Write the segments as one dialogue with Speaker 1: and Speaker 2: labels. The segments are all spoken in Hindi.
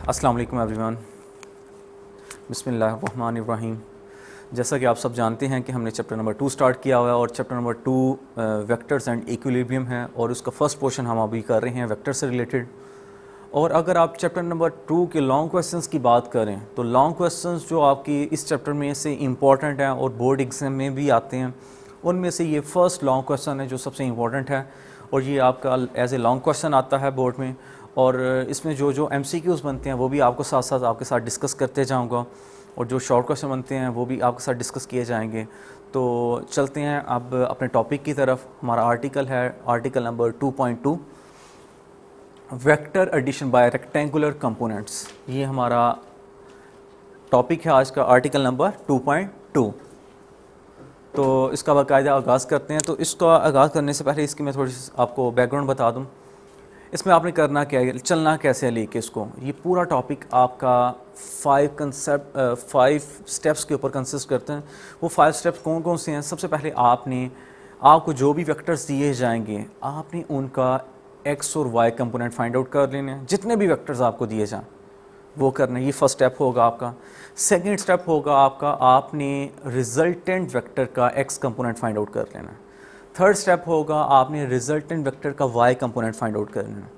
Speaker 1: अस्सलाम वालेकुम एवरीवन। बिस्मिल्लाहिर्रहमानिर्रहीम। जैसा कि आप सब जानते हैं कि हमने चैप्टर नंबर 2 स्टार्ट किया हुआ है और chapter number 2 vectors and equilibrium है और उसका फर्स्ट पोर्शन हम अभी कर रहे हैं वेक्टर से रिलेटेड। और अगर आप चैप्टर नंबर 2 के लॉन्ग क्वेश्चंस की बात करें तो लॉन्ग क्वेश्चंस जो आपकी इस चैप्टर में से इम्पॉर्टेंट हैं और बोर्ड एग्जाम में भी आते हैं, उनमें से ये फर्स्ट लॉन्ग क्वेश्चन है जो सबसे इम्पॉर्टेंट है और ये आपका एज ए लॉन्ग क्वेश्चन आता है बोर्ड में। और इसमें जो जो MCQs बनते हैं वो भी आपको साथ साथ आपके साथ डिस्कस करते जाऊंगा और जो शॉर्ट क्वेश्चन बनते हैं वो भी आपके साथ डिस्कस किए जाएंगे। तो चलते हैं अब अपने टॉपिक की तरफ। हमारा आर्टिकल है article number 2.2 vector addition by rectangular components. ये हमारा टॉपिक है आज का आर्टिकल नंबर 2.2। तो इसका बाकायदा आगाज़ करते हैं। तो इसका आगाज़ करने से पहले इसकी मैं थोड़ी सी आपको बैकग्राउंड बता दूं। इसमें आपने करना क्या है, चलना कैसे है लेके इसको। ये पूरा टॉपिक आपका 5 स्टेप्स के ऊपर कंसिस्ट करते हैं। वो 5 स्टेप्स कौन कौन से हैं? सबसे पहले आपको जो भी वेक्टर्स दिए जाएंगे आपने उनका x और y कंपोनेंट फाइंड आउट कर लेने हैं। जितने भी वेक्टर्स आपको दिए जाएं वो करना है। ये फर्स्ट स्टेप होगा आपका। सेकेंड स्टेप होगा आपने रिजल्टेंट वेक्टर का x कंपोनेंट फाइंड आउट कर लेना है। थर्ड स्टेप होगा आपने रिजल्टेंट वेक्टर का y कंपोनेंट फाइंड आउट करना है।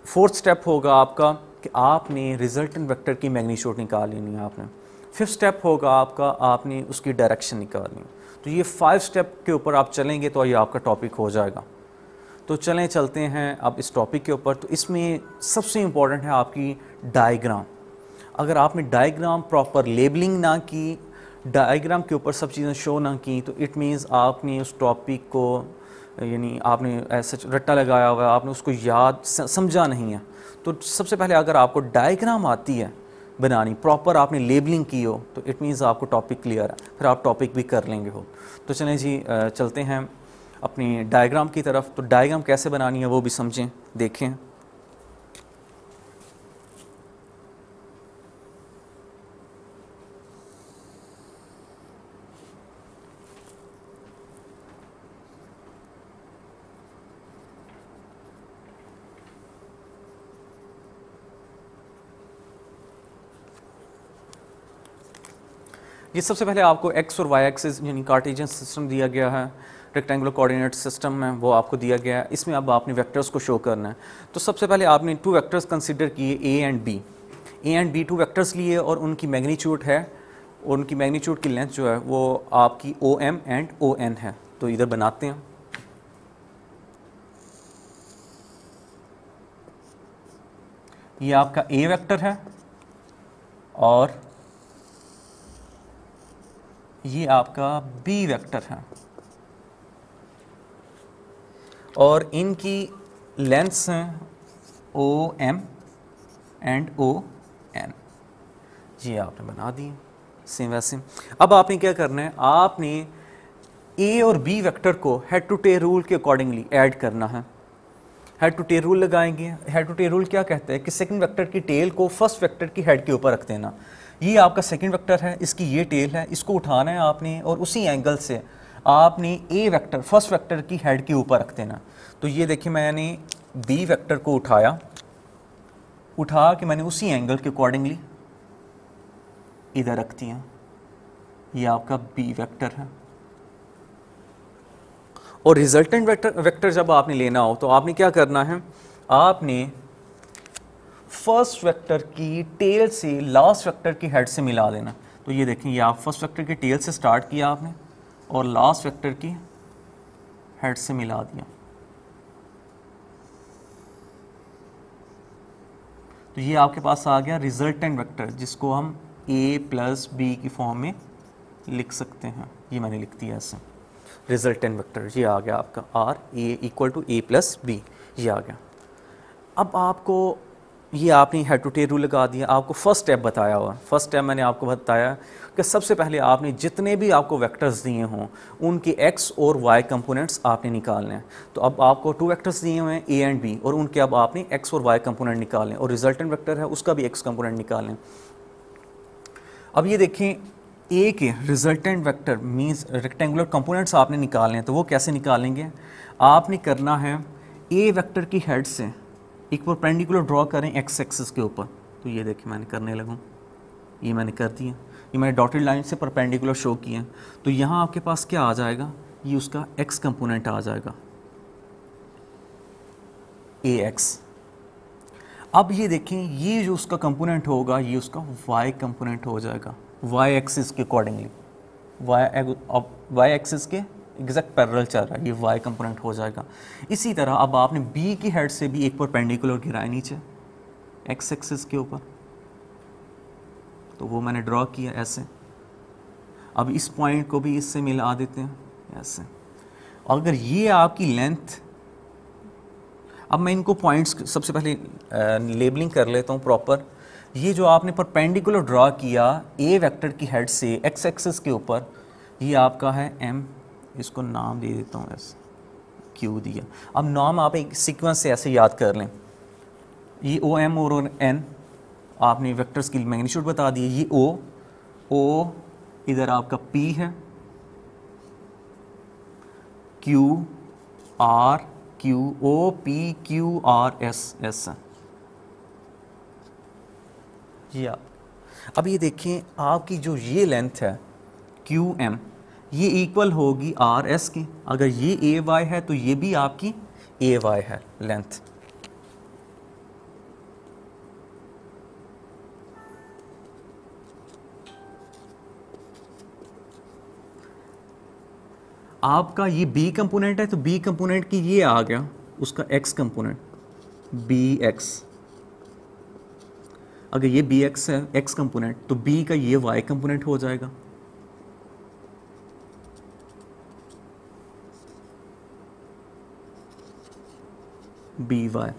Speaker 1: फोर्थ स्टेप होगा आपका कि आपने रिजल्टेंट वेक्टर की मैग्नीट्यूड निकाल लेनी है आपने। फिफ्थ स्टेप होगा आपने उसकी डायरेक्शन निकालनी है। तो ये 5 स्टेप के ऊपर आप चलेंगे तो ये आपका टॉपिक हो जाएगा। तो चलते हैं अब इस टॉपिक के ऊपर। तो इसमें सबसे इम्पॉर्टेंट है आपकी डायग्राम। अगर आपने डायग्राम प्रॉपर लेबलिंग ना की, डायग्राम के ऊपर सब चीज़ें शो ना की, तो इट मीन्स आपने उस टॉपिक को यानी आपने ऐसा रट्टा लगाया हुआ है, आपने उसको याद समझा नहीं है। तो सबसे पहले अगर आपको डायग्राम आती है बनानी, प्रॉपर आपने लेबलिंग की हो, तो इट मीन्स आपको टॉपिक क्लियर है, फिर आप टॉपिक भी कर लेंगे हो। तो चलें जी, चलते हैं अपनी डायग्राम की तरफ। तो डायग्राम कैसे बनानी है वो भी समझें, देखें। ये सबसे पहले आपको x और y एक्सिस यानी कार्टेशियन सिस्टम दिया गया है, रेक्टेंगुलर कोऑर्डिनेट सिस्टम में वो आपको दिया गया है। इसमें अब आपने वेक्टर्स को शो करना है। तो सबसे पहले आपने 2 वेक्टर्स कंसीडर किए, A एंड B 2 वेक्टर्स लिए और उनकी मैग्नीट्यूड है, उनकी मैग्नीट्यूड की लेंथ जो है वो आपकी OM एंड ON है। तो इधर बनाते हैं। ये आपका A वेक्टर है और ये आपका B वेक्टर है और इनकी लेंथ्स हैं OM एंड ON। ये आपने बना दिए सेम वैसे। अब आपने क्या करना है, आपने A और B वेक्टर को हेड टू टेल रूल के अकॉर्डिंगली ऐड करना है। हेड टू टेल रूल लगाएंगे। हेड टू टेल रूल क्या कहता है कि सेकंड वेक्टर की टेल को फर्स्ट वेक्टर की हेड के ऊपर रख देना। ये आपका सेकंड वेक्टर है, इसकी ये टेल है, इसको उठाना है आपने और उसी एंगल से आपने A वेक्टर फर्स्ट वेक्टर की हेड के ऊपर रख देना। तो ये देखिए मैंने B वेक्टर को उठा के मैंने उसी एंगल के अकॉर्डिंगली इधर रख दिया। ये आपका B वेक्टर है। और रिजल्टेंट वेक्टर जब आपने लेना हो तो आपने क्या करना है, आपने फर्स्ट वेक्टर की टेल से लास्ट वेक्टर की हेड से मिला देना। तो ये देखें, ये आप फर्स्ट वेक्टर की टेल से स्टार्ट किया आपने और लास्ट वेक्टर की हेड से मिला दिया। तो ये आपके पास आ गया रिजल्टेंट वेक्टर, जिसको हम A प्लस B की फॉर्म में लिख सकते हैं। ये मैंने लिख दिया ऐसे, रिजल्टेंट वेक्टर ये आ गया आपका R A equal to A plus B, ये आ गया। अब आपको ये आपने हेड टू टेल रूल लगा दिया। आपको फर्स्ट स्टेप बताया हुआ, फर्स्ट स्टेप मैंने आपको बताया कि सबसे पहले आपने जितने भी आपको वेक्टर्स दिए हों उनके x और y कंपोनेंट्स आपने निकालने हैं। तो अब आपको 2 वेक्टर्स दिए हुए हैं A एंड B और उनके अब आपने x और y कंपोनेंट निकालने और रिजल्टेंट वेक्टर है उसका भी x कंपोनेंट निकालने। अब ये देखें, A के resultant vector means rectangular components आपने निकालने हैं। तो वो कैसे निकालेंगे, आपने करना है A वेक्टर की हेड से एक परपेंडिकुलर ड्रॉ करें x एक्सिस के ऊपर। तो ये देखिए मैंने करने लगा, ये मैंने कर दिया, ये मैंने डॉटेड लाइन से परपेंडिकुलर शो किया। तो यहाँ आपके पास क्या आ जाएगा, ये उसका x कंपोनेंट आ जाएगा ax। अब ये देखें, ये जो उसका कंपोनेंट होगा ये उसका y कंपोनेंट हो जाएगा, y एक्सिस के अकॉर्डिंगली, y एक्सिस के एग्जैक्ट पैरेलल चल रहा है, ये y कंपोनेंट हो जाएगा। इसी तरह अब आपने b की हेड से भी एक परपेंडिकुलर गिराया नीचे x एक्सिस के ऊपर, तो वो मैंने ड्रॉ किया ऐसे। अब इस पॉइंट को भी इससे मिला देते हैं ऐसे। अगर ये आपकी लेंथ, अब मैं इनको पॉइंट्स सबसे पहले लेबलिंग कर लेता हूँ प्रॉपर। ये जो आपने परपेंडिकुलर ड्रॉ किया ए वेक्टर की हेड से एक्स एक्सिस के ऊपर, ये आपका है m, इसको नाम दे देता हूँ ऐसे, q दिया। अब नाम आप एक सीक्वेंस से ऐसे याद कर लें, ये o m और n आपने वेक्टर्स की मैग्नीट्यूड बता दी, ये o इधर आपका p है, q r q o p q r s s है जी। अब ये देखें आपकी जो ये लेंथ है क्यू एम, ये इक्वल होगी आर एस की। अगर ये ए वाई है तो ये भी आपकी ए वाई है लेंथ। आपका ये बी कंपोनेंट है तो बी कंपोनेंट की ये आ गया उसका एक्स कंपोनेंट बी एक्स। अगर ये बी एक्स है एक्स कंपोनेंट तो बी का ये वाई कंपोनेंट हो जाएगा। B Y.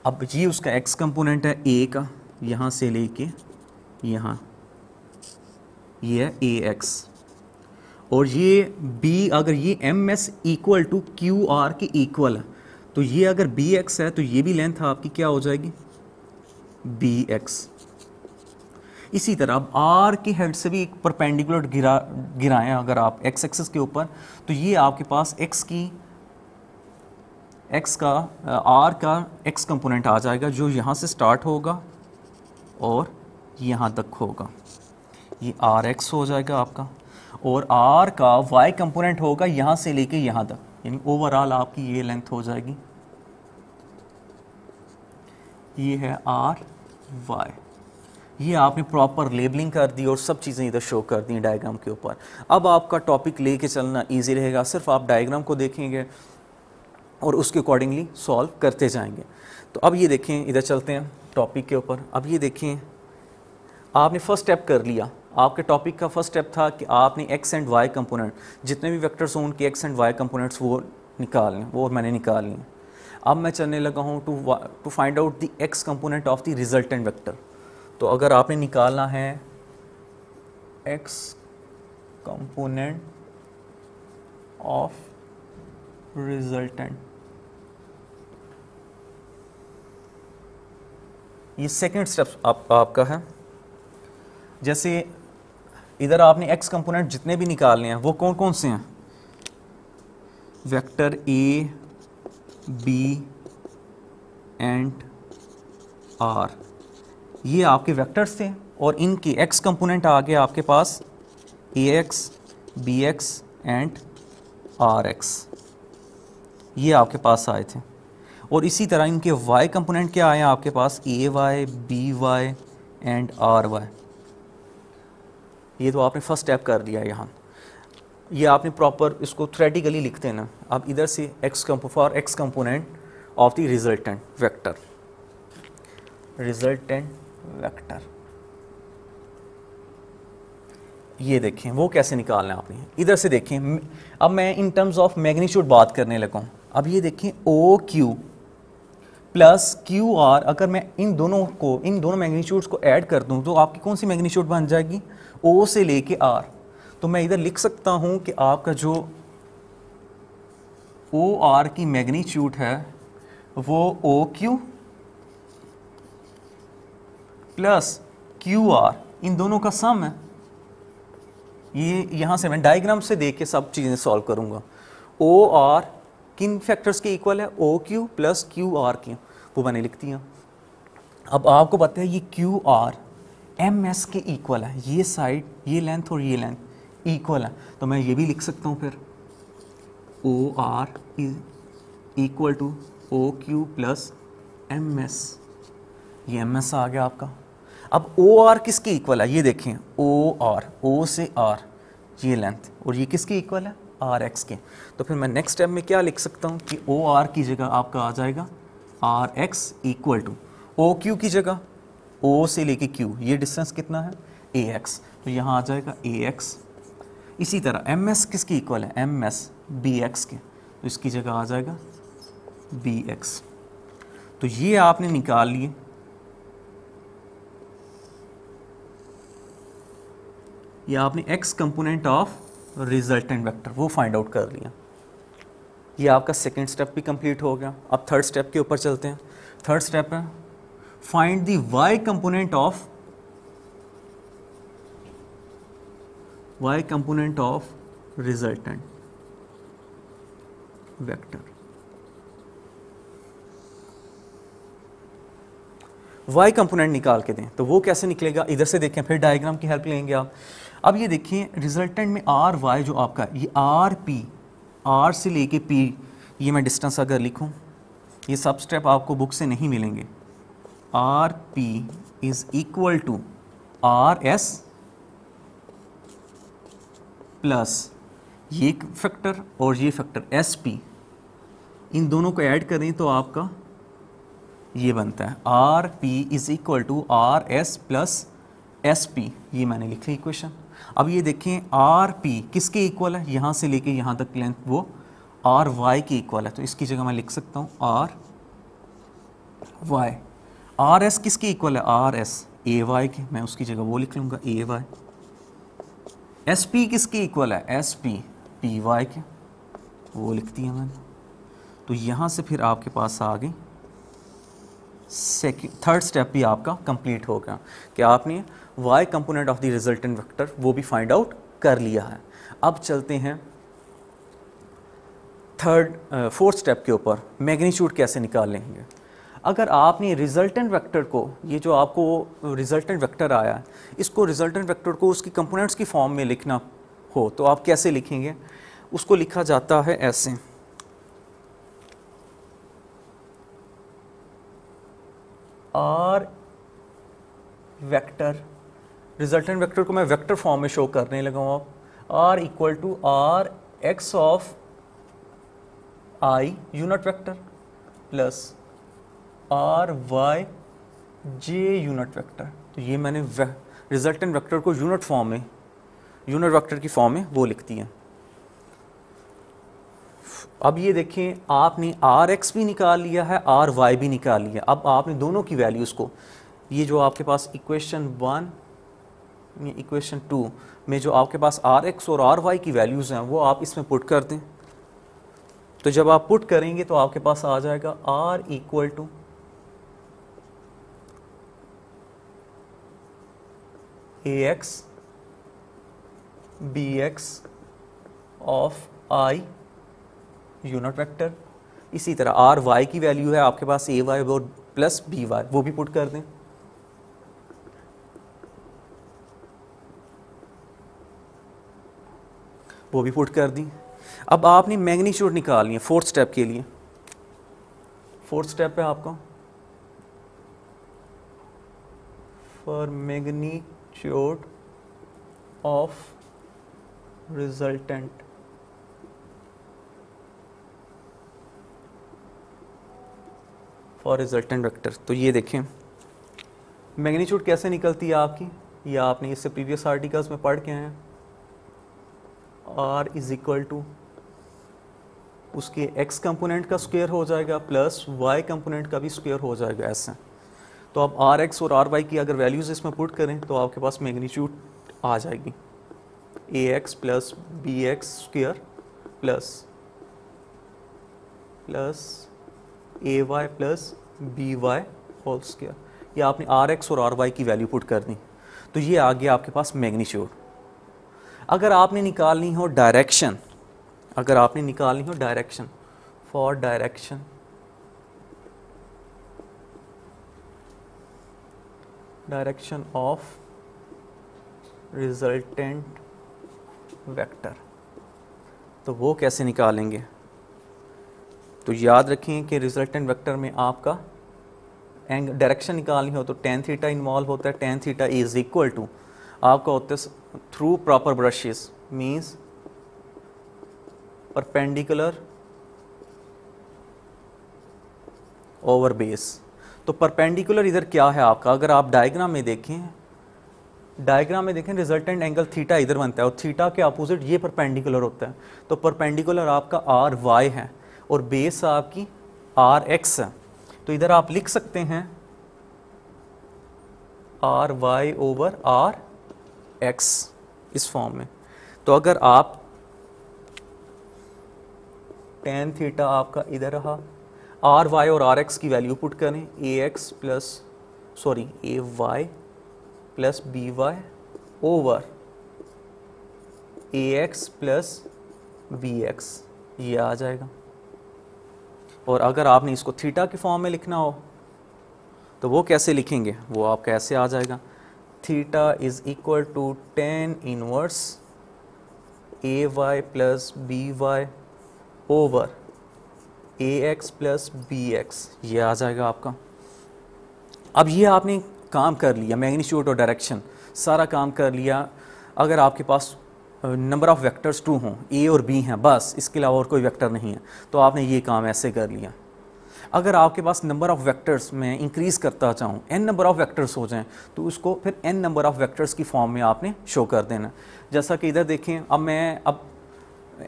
Speaker 1: अब ये उसका एक्स कंपोनेंट है ए का, यहाँ से लेके यहाँ, ये है ए एक्स। और ये बी, अगर ये M S equal to Q R के इक्वल है तो ये अगर बी एक्स है तो ये भी लेंथ आपकी क्या हो जाएगी बी एक्स। इसी तरह अब आर की हेड से भी एक परपेंडिकुलर गिराएं अगर आप एक्स एक्सिस के ऊपर, तो ये आपके पास एक्स का आर का एक्स कंपोनेंट आ जाएगा जो यहाँ से स्टार्ट होगा और यहाँ तक होगा, ये आर एक्स हो जाएगा आपका। और आर का वाई कंपोनेंट होगा यहाँ से लेके यहाँ तक, यानी ओवरऑल आपकी ये लेंथ हो जाएगी, ये है आर वाई। ये आपने प्रॉपर लेबलिंग कर दी और सब चीज़ें इधर शो कर दी डायग्राम के ऊपर। अब आपका टॉपिक लेके चलना इजी रहेगा, सिर्फ आप डायग्राम को देखेंगे और उसके अकॉर्डिंगली सॉल्व करते जाएंगे। तो अब ये देखें, इधर चलते हैं टॉपिक के ऊपर। अब ये देखें, आपने फर्स्ट स्टेप कर लिया। आपके टॉपिक का फर्स्ट स्टेप था कि आपने एक्स एंड वाई कंपोनेंट, जितने भी वेक्टर्स हों उनके एक्स एंड वाई कंपोनेंट्स वो निकाल लें, वो मैंने निकाल लिए। अब मैं चलने लगा हूँ to find out the X component of the resultant vector. तो अगर आपने निकालना है एक्स कंपोनेंट ऑफ रिजल्टेंट, ये सेकंड स्टेप आपका है। जैसे इधर आपने एक्स कंपोनेंट जितने भी निकालने हैं वो कौन कौन से हैं, vector A B and R, ये आपके वेक्टर्स थे और इनके एक्स कंपोनेंट आ गए आपके पास A X B X and R X, ये आपके पास आए थे। और इसी तरह इनके वाई कंपोनेंट क्या आए हैं आपके पास, A Y B Y and R Y. ये तो आपने फर्स्ट स्टेप कर दिया यहाँ, ये आपने प्रॉपर इसको थ्योरेटिकली लिखते हैं ना। अब इधर से for x component of the resultant vector, resultant vector, ये देखें वो कैसे निकालना है आपने। इधर से देखें, अब मैं इन टर्म्स ऑफ मैग्नीट्यूड बात करने लगा हूँ। अब ये देखें O Q plus Q R, अगर मैं इन दोनों मैग्नीट्यूड्स को ऐड कर दूँ तो आपकी कौन सी मैग्नीट्यूड बन जाएगी, ओ से लेके आर। तो मैं इधर लिख सकता हूँ कि आपका जो ओ आर की मैग्नीट्यूड है वो O Q plus Q R, इन दोनों का सम है। ये यहाँ से मैं डायग्राम से देख के सब चीज़ें सॉल्व करूँगा। ओ आर किन फैक्टर्स के इक्वल है, O Q plus Q R की, वो मैंने लिख दिया। अब आपको पता है ये क्यू आर एम एस के इक्वल है, ये साइड, ये लेंथ और ये लेंथ इक्वल है, तो मैं ये भी लिख सकता हूँ फिर O R is equal to O Q plus M S, ये एम एस आ गया आपका। अब ओ आर किसके इक्वल है, ये देखें ओ आर, ओ से आर ये लेंथ, और ये किसके इक्वल है, आर एक्स के। तो फिर मैं नेक्स्ट स्टेप में क्या लिख सकता हूँ कि ओ आर की जगह आपका आ जाएगा R X equal to O Q की जगह ओ से लेके क्यू, ये डिस्टेंस कितना है ए एक्स, तो यहाँ आ जाएगा ए एक्स। इसी तरह एम एस किसकी इक्वल है, एम एस बी एक्स के, तो इसकी जगह आ जाएगा बी एक्स। तो ये आपने निकाल लिए। ये आपने x component of resultant vector वो फाइंड आउट कर लिया। ये आपका सेकेंड स्टेप भी कंप्लीट हो गया। अब थर्ड स्टेप के ऊपर चलते हैं। थर्ड स्टेप है find the Y component of resultant vector. Y component निकाल के दें तो वो कैसे निकलेगा, इधर से देखें, फिर डायग्राम की हेल्प लेंगे आप। अब ये देखिए रिजल्टेंट में आर वाई जो आपका ये आर पी, आर से लेके पी, ये मैं डिस्टेंस अगर लिखूं, ये सब स्टेप आपको बुक से नहीं मिलेंगे। R P is equal to R S plus ये फैक्टर और ये फैक्टर एस पी, इन दोनों को ऐड करें तो आपका ये बनता है R P is equal to R S plus S P, ये मैंने लिख ली इक्वेशन। अब ये देखें आर पी किसके इक्वल है, यहाँ से लेके यहाँ तक लेंथ वो आर वाई की इक्वल है, तो इसकी जगह मैं लिख सकता हूँ आर वाई। आर एस किसके इक्वल है, आर एस ए वाई के, मैं उसकी जगह वो लिख लूँगा ए वाई। एस पी किसके इक्वल है, एस पी पी वाई के, वो लिख दिया मैंने। तो यहाँ से फिर आपके पास आ गई थर्ड स्टेप भी आपका कंप्लीट हो गया कि आपने y component of the resultant vector वो भी फाइंड आउट कर लिया है। अब चलते हैं फोर्थ स्टेप के ऊपर, मैग्नीट्यूड कैसे निकाल लेंगे। अगर आपने रिजल्टेंट वेक्टर को, ये जो आपको रिजल्टेंट वेक्टर आया है, इसको रिजल्टेंट वेक्टर को उसकी कंपोनेंट्स की फॉर्म में लिखना हो तो आप कैसे लिखेंगे, उसको लिखा जाता है ऐसे, आर वेक्टर, रिजल्टेंट वेक्टर को मैं वेक्टर फॉर्म में शो करने लगा हूँ आप, R equal to R X of I unit vector plus R Y J unit vector. तो ये मैंने रिजल्टेंट वेक्टर को यूनिट फॉर्म में, यूनिट वेक्टर की फॉर्म में वो लिख दिया। अब ये देखें आपने आर एक्स भी निकाल लिया है, आर वाई भी निकाल लिया। अब आपने दोनों की वैल्यूज़ को, ये जो आपके पास इक्वेशन 1 या इक्वेशन 2 में जो आपके पास आर एक्स और आर वाई की वैल्यूज़ हैं वो आप इसमें पुट कर दें। तो जब आप पुट करेंगे तो आपके पास आ जाएगा R equal to A X B X of I unit vector. इसी तरह आर वाई की वैल्यू है आपके पास ए वाई और प्लस बी वाई, वो भी पुट कर दें। वो भी पुट कर दी। अब आपने मैग्नीट्यूड निकालनी है फोर्थ स्टेप के लिए। फोर्थ स्टेप है आपका for magnitude of resultant for resultant vector. तो ये देखें मैग्नीट्यूड कैसे निकलती है आपकी, ये आपने इससे प्रीवियस आर्टिकल्स में पढ़ के हैं। आर इज इक्वल टू उसके एक्स कंपोनेंट का स्क्वायर हो जाएगा प्लस वाई कंपोनेंट का भी स्क्वायर हो जाएगा ऐसे। तो आप आर एक्स और आर वाई की अगर वैल्यूज़ इसमें पुट करें तो आपके पास मैग्नीट्यूड आ जाएगी A X plus B X square plus A Y plus B Y whole square. ये आपने आर एक्स और आर वाई की वैल्यू पुट कर दी, तो ये आ गया आपके पास मैग्नीट्यूड। अगर आपने निकालनी हो डायरेक्शन, अगर आपने निकालनी हो direction, for direction direction of resultant vector. तो वो कैसे निकालेंगे? तो याद रखें कि रिजल्टेंट वेक्टर में आपका डायरेक्शन निकालनी हो तो tan थीटा इन्वॉल्व होता है। tan theta is equal to आपका होता है through proper brushes means perpendicular over base. तो परपेंडिकुलर इधर क्या है आपका, अगर आप डायग्राम में देखें रिजल्टेंट एंगल थीटा इधर बनता है और थीटा के अपोजिट ये परपेंडिकुलर होता है। तो परपेंडिकुलर आपका आर वाई है और बेस आपकी आर एक्स है। तो इधर आप लिख सकते हैं R Y over R X इस फॉर्म में। तो अगर आप tan थीटा आपका इधर रहा, आर वाई और आर एक्स की वैल्यू पुट करें, A Y plus B Y over A X plus B X, ये आ जाएगा। और अगर आपने इसको थीटा के फॉर्म में लिखना हो तो वो कैसे लिखेंगे, वो आपका ऐसे आ जाएगा, theta is equal to tan inverse A Y plus B Y over A X plus B X, ये आ जाएगा आपका। अब ये आपने काम कर लिया, मैग्नीट्यूड और डायरेक्शन सारा काम कर लिया। अगर आपके पास नंबर ऑफ़ वेक्टर्स 2 हों, ए और बी हैं, बस इसके अलावा और कोई वेक्टर नहीं है, तो आपने ये काम ऐसे कर लिया। अगर आपके पास नंबर ऑफ़ वेक्टर्स में इंक्रीज़ करता चाहूँ, n नंबर ऑफ़ वेक्टर्स हो जाएं, तो उसको फिर n नंबर ऑफ़ वेक्टर्स की फॉर्म में आपने शो कर देना। जैसा कि इधर देखें, अब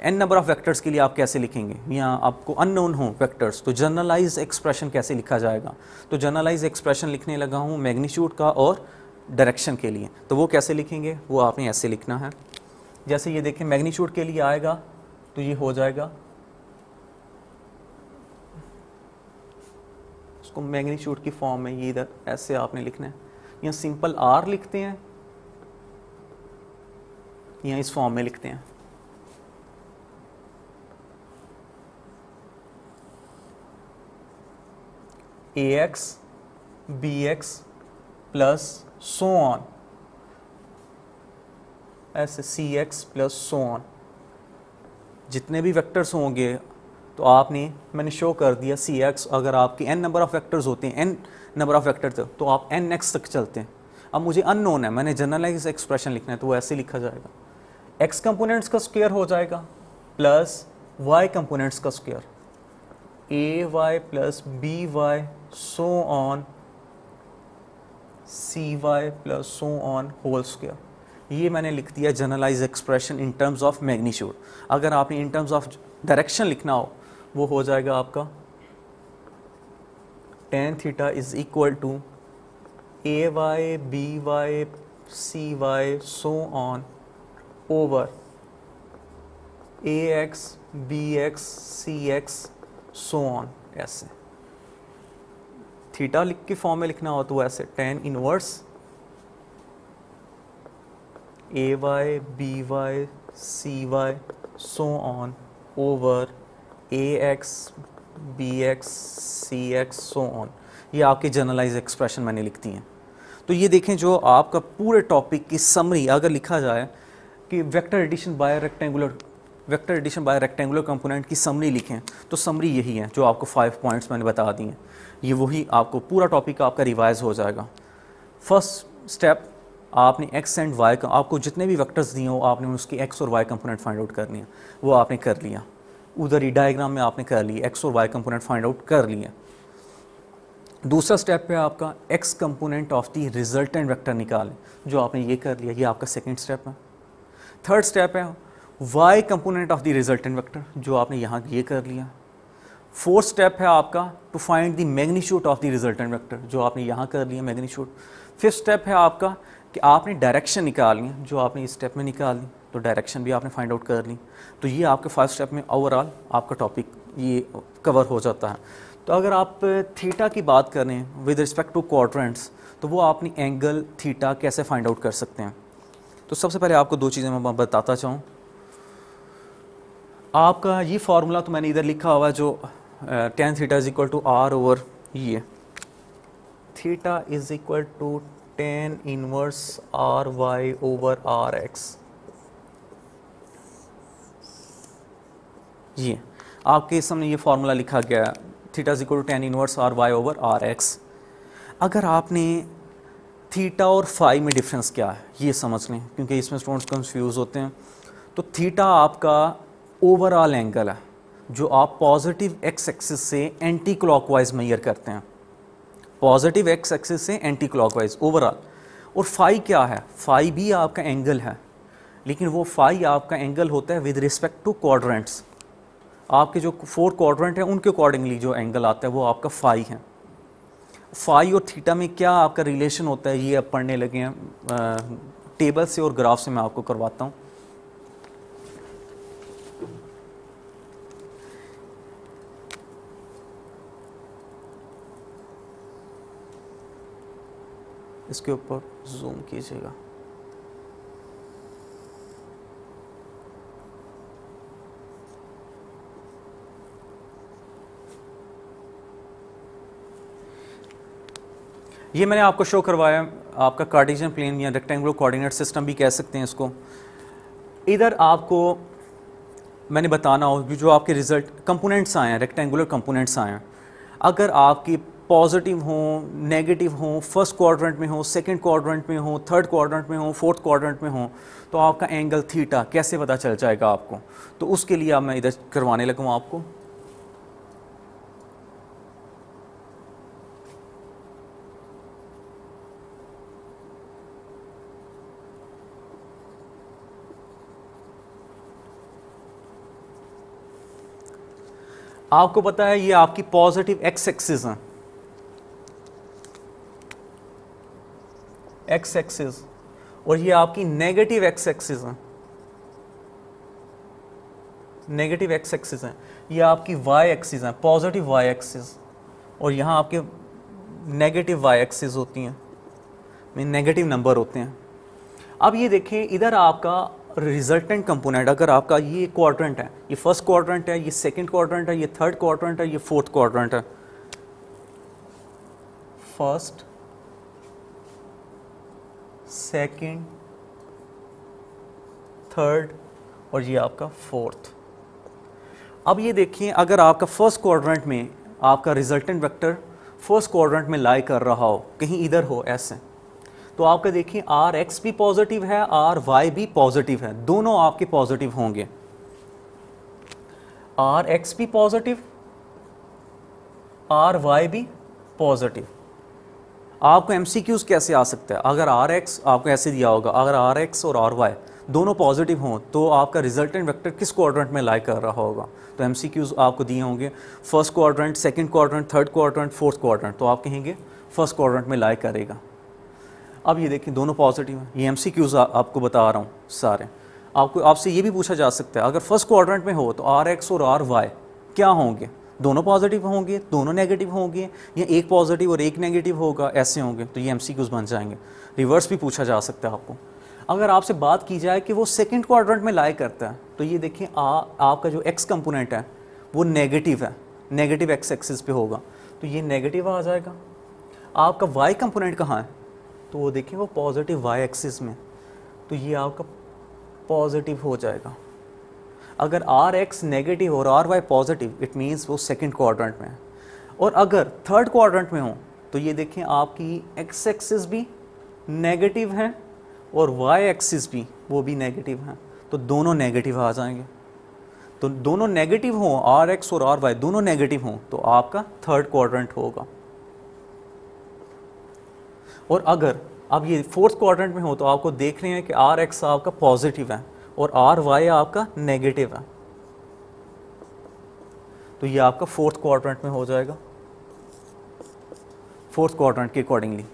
Speaker 1: n नंबर ऑफ़ वेक्टर्स के लिए आप कैसे लिखेंगे, यहाँ आपको अननोन हो वेक्टर्स, तो जनरलाइज एक्सप्रेशन कैसे लिखा जाएगा। तो जनरलाइज एक्सप्रेशन लिखने लगा हूँ मैग्नीट्यूड का और डायरेक्शन के लिए। तो वो कैसे लिखेंगे, वो आपने ऐसे लिखना है। जैसे ये देखें मैग्नीट्यूड के लिए आएगा तो ये हो जाएगा, इसको मैग्नीट्यूड की फॉर्म में ये इधर ऐसे आपने लिखना है। यहाँ सिंपल आर लिखते हैं, यहाँ इस फॉर्म में लिखते हैं। A X B X plus so on, ऐसे C X plus so on, जितने भी वेक्टर्स होंगे तो आपने मैंने शो कर दिया सी एक्स। अगर आपके n नंबर ऑफ़ वेक्टर्स होते हैं, n नंबर ऑफ़ वेक्टर्स तो आप n एक्स तक चलते हैं। अब मुझे अननोन है, मैंने जनरलाइज एक्सप्रेशन लिखना है, तो वो ऐसे लिखा जाएगा, x कंपोनेंट्स का स्क्वायर हो जाएगा प्लस y कंपोनेंट्स का square, A Y plus B Y so on C Y plus so on whole square. ये मैंने लिख दिया generalise expression in terms of magnitude. अगर आपने इन टर्म्स ऑफ डायरेक्शन लिखना हो, वो हो जाएगा आपका tan theta is equal to A Y B Y C Y so on over A X B X C X so on. ऐसे थीटा लिख के फॉर्म में लिखना हो तो ऐसे tan inverse A Y B Y C Y so on over A X B X C X so on. ये आपकी जनरलाइज एक्सप्रेशन मैंने लिख दी हैं। तो ये देखें, जो आपका पूरे टॉपिक की समरी अगर लिखा जाए कि vector addition by rectangular component की समरी लिखें, तो समरी यही है जो आपको 5 पॉइंट्स मैंने बता दी हैं। ये वही आपको पूरा टॉपिक आपका रिवाइज हो जाएगा। फर्स्ट स्टेप, आपने x एंड y का, आपको जितने भी वेक्टर्स दिए हो आपने उसकी x और y कंपोनेंट फाइंड आउट करनी है, वो आपने कर लिया। उधर ही डायग्राम में आपने कर लिया, x और y कंपोनेंट फाइंड आउट कर लिया। दूसरा स्टेप पे आपका x component of the resultant vector निकालें, जो आपने ये कर लिया, ये आपका सेकंड स्टेप है। थर्ड स्टेप है y component of the resultant vector, जो आपने यहाँ ये कर लिया। फोर्थ स्टेप है आपका to find the magnitude of the resultant vector, जो आपने यहाँ कर लिया मैग्नीट्यूड। फिफ्थ स्टेप है आपका कि आपने डायरेक्शन निकालनी है, जो आपने इस स्टेप में निकाल ली, तो डायरेक्शन भी आपने फाइंड आउट कर ली। तो ये आपके फर्स्ट स्टेप में ओवरऑल आपका टॉपिक ये कवर हो जाता है। तो अगर आप थीटा की बात करें विद रिस्पेक्ट टू क्वाड्रेंट्स, तो वो आपने एंगल थीटा कैसे फाइंड आउट कर सकते हैं। तो सबसे पहले आपको 2 चीज़ें मैं बताता चाहूँ। आपका ये फार्मूला तो मैंने इधर लिखा हुआ है, जो tan theta is equal to R over ये, theta is equal to tan inverse R Y over R X. ये आपके सामने ये फॉर्मूला लिखा गया है, theta is equal to tan inverse R Y over R X. अगर आपने थीटा और फाई में डिफरेंस क्या है ये समझ लें, क्योंकि इसमें स्टूडेंट्स कंफ्यूज होते हैं। तो थीटा आपका ओवरऑल एंगल है जो आप पॉजिटिव एक्स एक्सिस से एंटी क्लॉकवाइज मेजर करते हैं, पॉजिटिव एक्स एक्सिस से एंटी क्लॉकवाइज ओवरऑल। और फाई क्या है? फाई भी आपका एंगल है, लेकिन वो फाई आपका एंगल होता है विद रिस्पेक्ट टू क्वाड्रेंट्स। आपके जो 4 क्वाड्रेंट हैं उनके अकॉर्डिंगली जो एंगल आता है वो आपका फाई है। फाई और थीटा में क्या आपका रिलेशन होता है ये अब पढ़ने लगे हैं टेबल से और ग्राफ से मैं आपको करवाता हूँ। इसके ऊपर जूम कीजिएगा। ये मैंने आपको शो करवाया आपका कार्टेशियन प्लेन या रेक्टेंगुलर कोऑर्डिनेट सिस्टम भी कह सकते हैं इसको। इधर आपको मैंने बताना हो जो आपके रिजल्ट कंपोनेंट्स आए हैं, रेक्टेंगुलर कंपोनेंट्स आए हैं, अगर आपकी पॉजिटिव हों, नेगेटिव हों, फर्स्ट क्वाड्रेंट में हो, सेकंड क्वाड्रेंट में हो, थर्ड क्वाड्रेंट में हो, फोर्थ क्वाड्रेंट में हो, तो आपका एंगल थीटा कैसे पता चल जाएगा आपको? तो उसके लिए अब मैं इधर करवाने लगा हूँ आपको। आपको पता है ये आपकी पॉजिटिव एक्स एक्सिस है, एक्स एक्सिस, और ये आपकी नेगेटिव एक्स एक्सिस है, नेगेटिव एक्स एक्सिस है। ये आपकी वाई एक्सिस है, पॉजिटिव वाई एक्सिस, और यहाँ आपके नेगेटिव वाई एक्सिस होती हैं, नेगेटिव नंबर होते हैं। अब ये देखें इधर आपका रिजल्टेंट कंपोनेंट, अगर आपका ये क्वाड्रेंट है, ये फर्स्ट क्वाड्रेंट है, ये सेकंड क्वाड्रेंट है, ये थर्ड क्वाड्रेंट है, ये फोर्थ क्वाड्रेंट है, फर्स्ट, सेकंड, थर्ड और ये आपका फोर्थ। अब ये देखिए अगर आपका फर्स्ट क्वाड्रेंट में आपका रिजल्टेंट वेक्टर फर्स्ट क्वाड्रेंट में लाई कर रहा हो, कहीं इधर हो ऐसे, तो आपका देखिए आर एक्स भी पॉजिटिव है, आर वाई भी पॉजिटिव है, दोनों आपके पॉजिटिव होंगे। आर एक्स भी पॉजिटिव, आर वाई भी पॉजिटिव। आपको एमसीक्यूज कैसे आ सकता है? अगर आर एक्स आपको ऐसे दिया होगा, अगर आर एक्स और आर वाई दोनों पॉजिटिव हों तो आपका रिजल्टेंट वेक्टर किस क्वाड्रेंट में लाई कर रहा होगा? तो एमसीक्यूज आपको दिए होंगे first quadrant, second quadrant, third quadrant, fourth quadrant, तो आप कहेंगे फर्स्ट क्वाड्रेंट में लाई करेगा। अब ये देखिए दोनों पॉजिटिव हैं, ये एमसीक्यूज आपको बता रहा हूँ सारे। आपसे ये भी पूछा जा सकता है अगर फर्स्ट क्वाड्रेंट में हो तो आर एक्स और आर वाई क्या होंगे? दोनों पॉजिटिव होंगे, दोनों नेगेटिव होंगे, या एक पॉजिटिव और एक नेगेटिव होगा, ऐसे होंगे, तो ये एमसीक्यूज बन जाएंगे। रिवर्स भी पूछा जा सकता है आपको। अगर आपसे बात की जाए कि वो सेकंड क्वाड्रेंट में लाई करता है, तो ये देखिए आपका जो एक्स कंपोनेंट है वो नेगेटिव है, नेगेटिव एक्स एक्सिस पे होगा, तो ये नेगेटिव आ जाएगा। आपका वाई कंपोनेंट कहाँ है? तो वो देखिए वो पॉजिटिव वाई एक्सिस में, तो ये आपका पॉजिटिव हो जाएगा। अगर आर एक्स नेगेटिव और R Y positive, it means वो सेकंड क्वाड्रेंट में है। और अगर थर्ड क्वाड्रेंट में हो तो ये देखें आपकी एक्स एक्सिस भी नेगेटिव है और वाई एक्सिस भी वो भी नेगेटिव है, तो दोनों नेगेटिव आ जाएंगे। तो दोनों नेगेटिव हों, आर एक्स और आर वाई दोनों नेगेटिव हों, तो आपका थर्ड क्वाड्रेंट होगा। और अगर अब ये फोर्थ क्वाड्रेंट में हो तो आपको देख रहे हैं कि आर एक्स आपका पॉजिटिव है और आर वाई आपका नेगेटिव है, तो ये आपका फोर्थ क्वाड्रेंट में हो जाएगा, फोर्थ क्वाड्रेंट के अकॉर्डिंगली।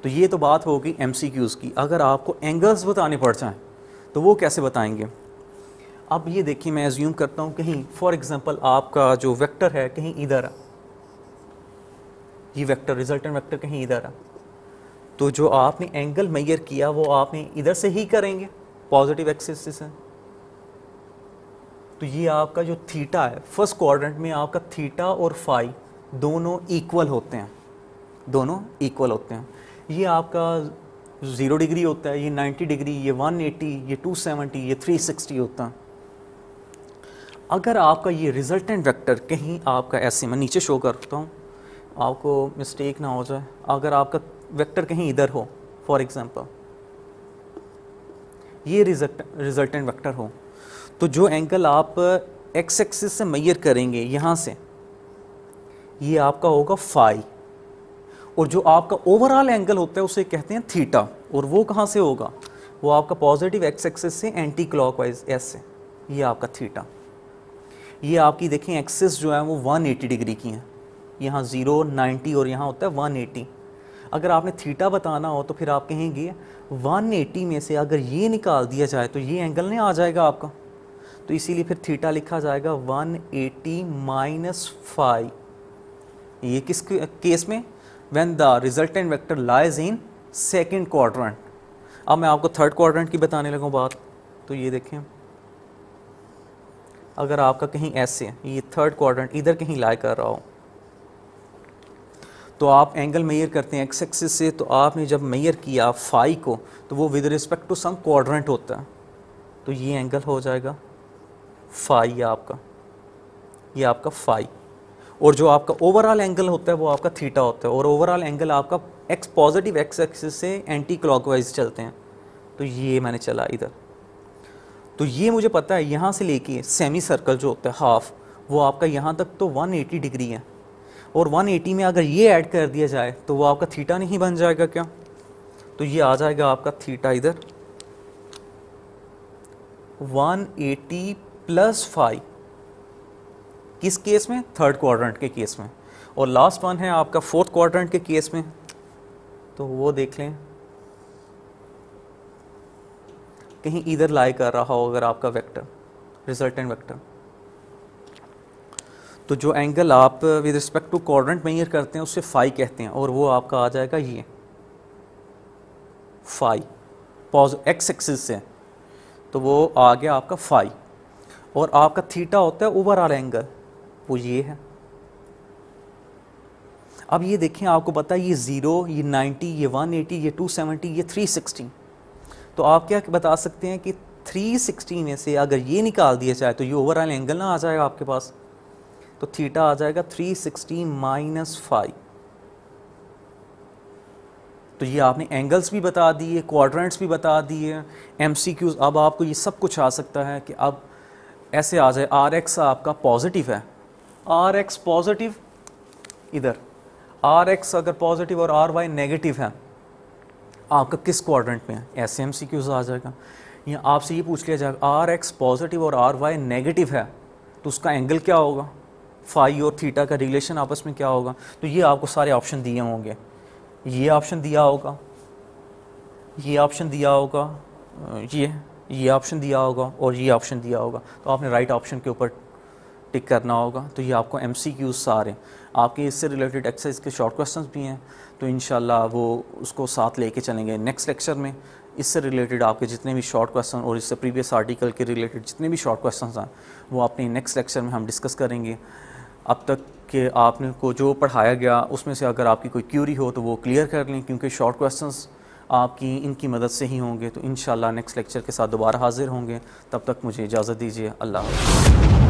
Speaker 1: तो ये तो बात होगी एमसीक्यूज़ की। अगर आपको एंगल्स बताने पड़ जाएं तो वो कैसे बताएंगे? अब ये देखिए मैं एज्यूम करता हूँ कहीं फॉर एग्जांपल आपका जो वेक्टर है कहीं इधर है, ये वेक्टर रिजल्टेंट वेक्टर कहीं इधर है, तो जो आपने एंगल मेजर किया वो आपने इधर से ही करेंगे, पॉजिटिव एक्सिस से। तो ये आपका जो थीटा है फर्स्ट क्वाड्रेंट में आपका थीटा और फाई दोनों इक्वल होते हैं, दोनों इक्वल होते हैं। ये आपका 0 डिग्री होता है, ये 90 डिग्री, ये 180, ये 270, ये 360 होता है। अगर आपका ये रिजल्टेंट वेक्टर कहीं आपका ऐसे, मैं नीचे शो करता हूँ आपको मिस्टेक ना हो जाए, अगर आपका वेक्टर कहीं इधर हो, फॉर एग्जांपल ये रिजल्टेंट वेक्टर हो, तो जो एंगल आप एक्स एक्सिस से मेजर करेंगे यहाँ से, ये आपका होगा फाई, और जो आपका ओवरऑल एंगल होता है उसे कहते हैं थीटा, और वो कहाँ से होगा, वो आपका पॉजिटिव एक्स एक्सिस से एंटी क्लॉकवाइज ऐसे, ये आपका थीटा। ये आपकी देखें एक्सिस जो है वो 180 डिग्री की है, यहाँ 0, 90 और यहाँ होता है 180। अगर आपने थीटा बताना हो तो फिर आप कहेंगे 180 में से अगर ये निकाल दिया जाए तो ये एंगल नहीं आ जाएगा आपका, तो इसीलिए फिर थीटा लिखा जाएगा 180 माइनस फाई। ये किस केस में, when the resultant vector lies in second quadrant. अब मैं आपको थर्ड क्वाड्रेंट की बताने लगूँ बात, तो ये देखें अगर आपका कहीं ऐसे ये थर्ड क्वाड्रेंट इधर कहीं लाई कर रहा हो, तो आप एंगल मेजर करते हैं एक्स एक्सिस से, तो आपने जब मेजर किया फाई को, तो वो with respect to some quadrant होता है, तो ये एंगल हो जाएगा फाई आपका, ये आपका फाई। और जो आपका ओवरऑल एंगल होता है वो आपका थीटा होता है, और ओवरऑल एंगल आपका एक्स पॉजिटिव एक्स एक्सिस से एंटी क्लॉकवाइज चलते हैं, तो ये मैंने चला इधर। तो ये मुझे पता है यहाँ से लेके सेमी सर्कल जो होता है हाफ, वो आपका यहाँ तक तो 180 डिग्री है, और 180 में अगर ये ऐड कर दिया जाए तो वो आपका थीटा नहीं बन जाएगा क्या, तो ये आ जाएगा आपका थीटा इधर 180 प्लस फाई, किस केस में, थर्ड क्वाड्रेंट के केस में। और लास्ट वन है आपका फोर्थ क्वाड्रेंट के केस में, तो वो देख लें कहीं इधर लाई कर रहा हो अगर आपका वेक्टर, रिजल्टेंट वेक्टर, तो जो एंगल आप with respect to quadrant measure करते हैं उससे फाई कहते हैं, और वो आपका आ जाएगा ये फाई एक्स एक्सिस से, तो वो आ गया आपका फाई। और आपका थीटा होता है ओवरऑल एंगल, वो ये है। अब ये देखें आपको पता है ये 0, ये 90, ये 180, ये 270, ये 360, तो आप क्या बता सकते हैं कि 360 में से अगर ये निकाल दिया जाए तो ये ओवरऑल एंगल ना आ जाएगा आपके पास, तो थीटा आ जाएगा 360 माइनस फाई। तो ये आपने एंगल्स भी बता दिए, क्वाड्रेंट्स भी बता दिए, एमसीक्यूज। अब आपको ये सब कुछ आ सकता है कि अब ऐसे आ जाए आर एक्स आपका पॉजिटिव है, आर एक्स पॉजिटिव इधर, आर एक्स अगर पॉजिटिव और आर वाई नेगेटिव है, आपका किस क्वाड्रेंट में है, ऐसे एमसीक्यूज आ जाएगा। या आपसे ये पूछ लिया जाएगा आर एक्स पॉजिटिव और आर वाई नेगेटिव है, तो उसका एंगल क्या होगा, फाई और थीटा का रिलेशन आपस में क्या होगा, तो ये आपको सारे ऑप्शन दिए होंगे, ये ऑप्शन दिया होगा, ये ऑप्शन दिया होगा, ये ऑप्शन दिया होगा और ये ऑप्शन दिया होगा, तो आपने राइट ऑप्शन के ऊपर टिक करना होगा। तो ये आपको एमसीक्यूज सारे आपके इससे रिलेटेड एक्सरसाइज के शॉर्ट क्वेश्चंस भी हैं, तो इंशाल्लाह वो उसको साथ लेके चलेंगे नेक्स्ट लेक्चर में। इससे रिलेटेड आपके जितने भी शॉर्ट क्वेश्चन और इससे प्रीवियस आर्टिकल के रिलेटेड जितने भी शॉर्ट क्वेश्चंस हैं वो अपने नेक्स्ट लेक्चर में हम डिस्कस करेंगे। अब तक के आपने को जो पढ़ाया गया उसमें से अगर आपकी कोई क्यूरी हो तो वो क्लियर कर लें, क्योंकि शॉर्ट क्वेश्चंस आपकी इनकी मदद से ही होंगे। तो इंशाल्लाह नेक्स्ट लेक्चर के साथ दोबारा हाजिर होंगे, तब तक मुझे इजाज़त दीजिए। अल्लाह हाफ़िज़।